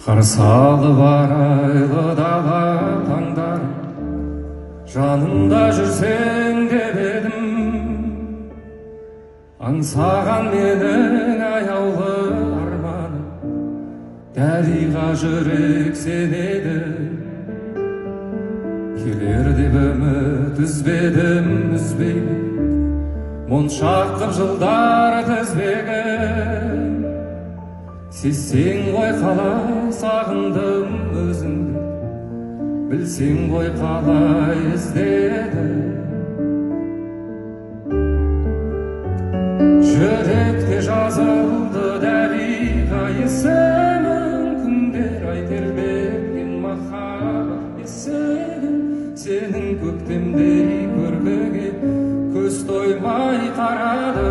Қарсалы арайлы дала таңдар, жанымда жүрсең деп едім. Аңсаған менің аяулы арманым, дариға жүрек сен еді. Келер деп үміт үзбедім, үзбеймін, моншақ қып жылдар тізбегім. Сезсең ғой қалай сағындым өзіңді, білсең ғой қалай іздедім. Жүректе жазылды дариға есімің, күндер ай тербеткен махаббат есігін. Сенің көктемдей көркіге көз тоймай қарады.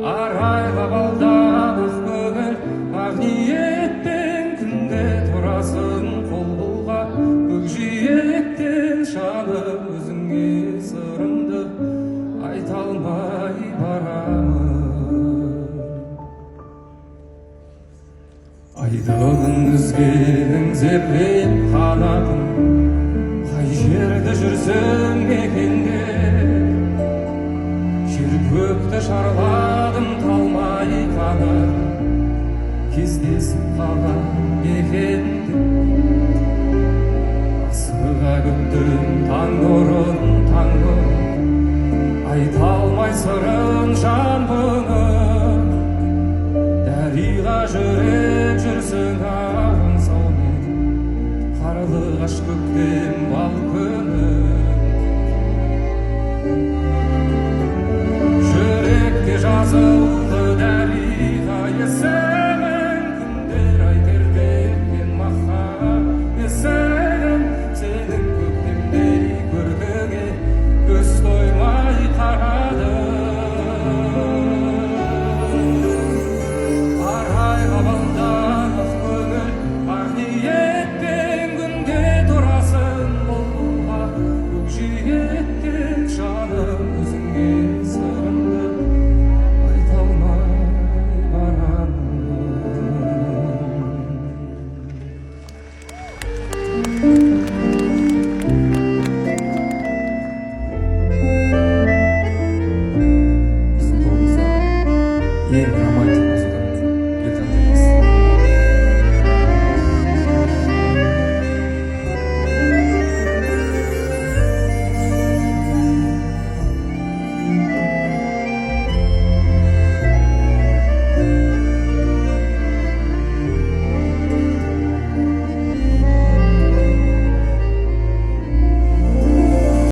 Арайлап алдан ақ көңіл, ақ ниетпен күнде тұрасың қол бұлғап. Көкжиектен жаным өзіңе сырымды айта алмай барамын. Айдығын үзгенің зерлеп қанатын, қай жерде жүрсің мекенде. Жер көкті шарладым талмай қанат, кездесіп қалған мекенде. Асыға күттім таң нұрын, таң нұрын, айта алмай сырын жан бұның. Дариға жүрек жүрсің аңсаумен, қарлығаш көктем бал күнің. Жүректе жазылды дариға есімің, күндер ай тербеткен махаббат есігін. Сенің көктемдей көркіңе көз тоймай қарады. Арайлап алдан ақ көңіл, ақ ниетпен күнде тұрасың қол бұлғап. Көкжиектен жаным өзіңе сырымды айта алмай барамын. Біздің тобымызда ең романтик